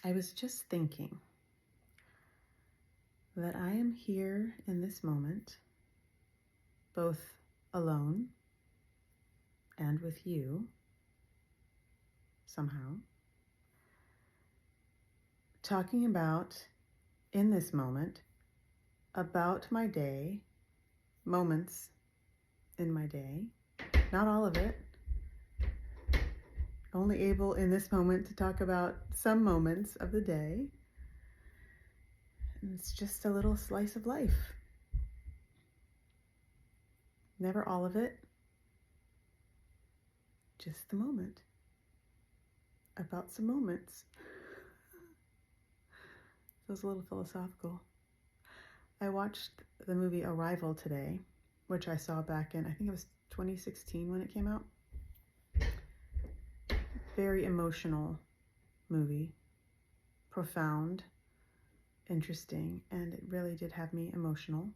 I was just thinking that I am here in this moment, both alone and with you, somehow, talking about, in this moment, about my day, moments in my day, not all of it, only able in this moment to talk about some moments of the day. And it's just a little slice of life. Never all of it, just the moment. About some moments. Feels a little philosophical. I watched the movie Arrival today, which I saw back in, I think it was 2016 when it came out. Very emotional movie. Profound, interesting, and it really did have me emotional.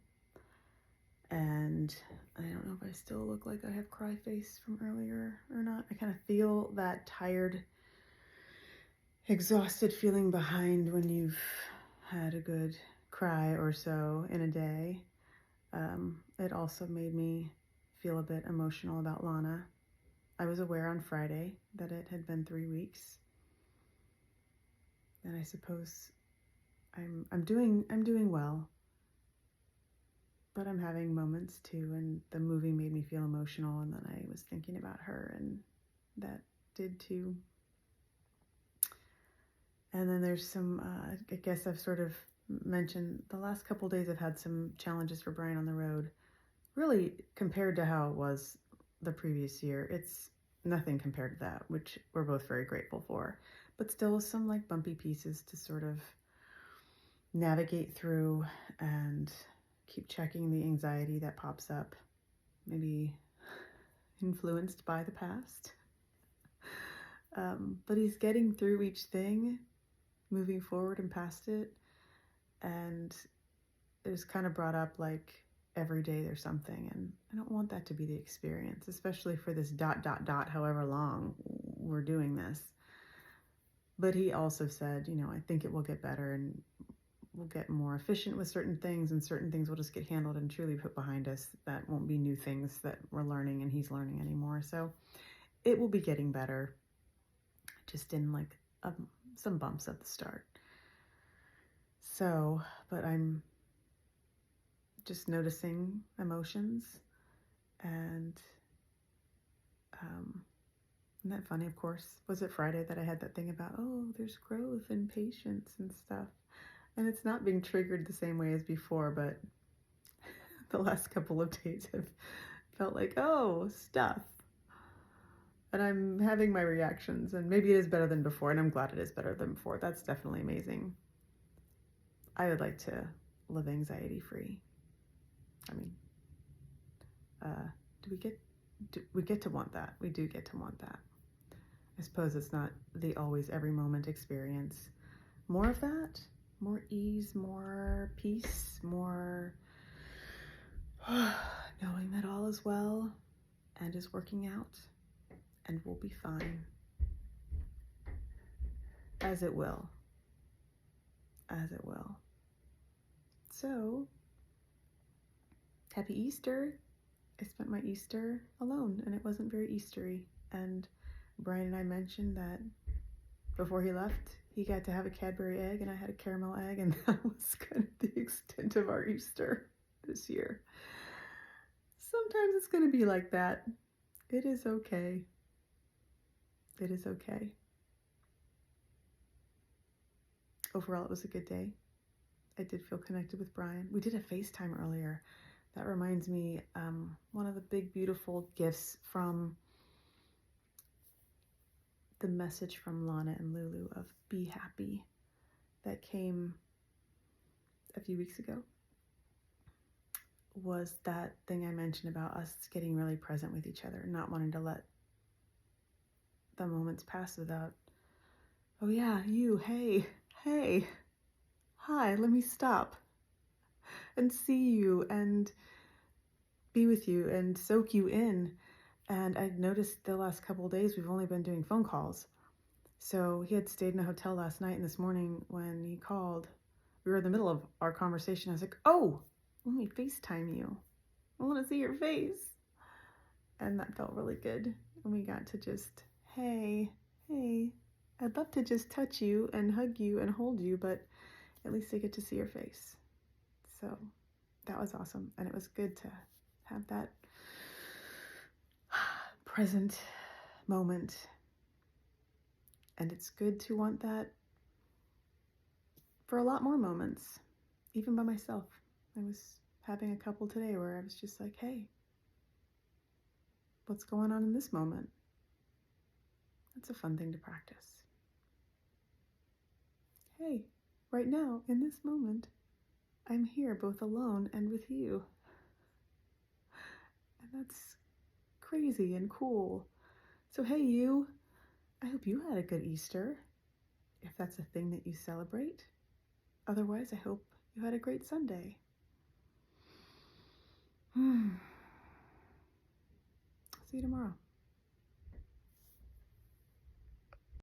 And I don't know if I still look like I have cry face from earlier or not. I kind of feel that tired, exhausted feeling behind when you've had a good cry or so in a day. It also made me feel a bit emotional about Lana. I was aware on Friday that it had been 3 weeks, and I suppose I'm doing well, but I'm having moments too, and the movie made me feel emotional, and then I was thinking about her, and that did too. And then there's some, I guess I've sort of mentioned the last couple days I've had some challenges for Brian on the road. Really, compared to how it was the previous year, it's nothing compared to that, which we're both very grateful for. But still some like bumpy pieces to sort of navigate through and keep checking the anxiety that pops up, maybe influenced by the past. But he's getting through each thing, moving forward and past it. And it was kind of brought up like every day there's something, and I don't want that to be the experience, especially for this ... however long we're doing this. But he also said, I think it will get better, and we'll get more efficient with certain things, and certain things will just get handled and truly put behind us. That won't be new things that we're learning and he's learning anymore. So it will be getting better, just in like some bumps at the start. So, but I'm just noticing emotions, and isn't that funny? Of course, was it Friday that I had that thing about, there's growth and patience and stuff, and it's not being triggered the same way as before, but the last couple of days have felt like, stuff, and I'm having my reactions, and maybe it is better than before, and I'm glad it is better than before. That's definitely amazing. I would like to live anxiety free. I mean, we get to want that. We do get to want that. I suppose it's not the always every moment experience. More of that, more ease, more peace, more knowing that all is well and is working out and will be fine. As it will. As it will. So, happy Easter. I spent my Easter alone, and it wasn't very Eastery. And Brian and I mentioned that before he left, he got to have a Cadbury egg, and I had a caramel egg, and that was kind of the extent of our Easter this year. Sometimes it's going to be like that. It is okay. It is okay. Overall, it was a good day. I did feel connected with Brian. We did a FaceTime earlier. That reminds me, one of the big, beautiful gifts from the message from Lana and Lulu of be happy that came a few weeks ago was that thing I mentioned about us getting really present with each other, not wanting to let the moments pass without, oh yeah, you, hey, hi, let me stop and see you and be with you and soak you in. And I noticed the last couple of days we've only been doing phone calls. So he had stayed in a hotel last night, and this morning when he called, we were in the middle of our conversation. I was like, oh, let me FaceTime you. I want to see your face. And that felt really good. And we got to just, hey, I'd love to just touch you and hug you and hold you, but at least I get to see your face. So that was awesome. And it was good to have that present moment. And it's good to want that for a lot more moments, even by myself. I was having a couple today where I was just like, hey, what's going on in this moment? That's a fun thing to practice. Hey, right now, in this moment, I'm here both alone and with you. And that's crazy and cool. So hey, you, I hope you had a good Easter, if that's a thing that you celebrate. Otherwise, I hope you had a great Sunday. See you tomorrow.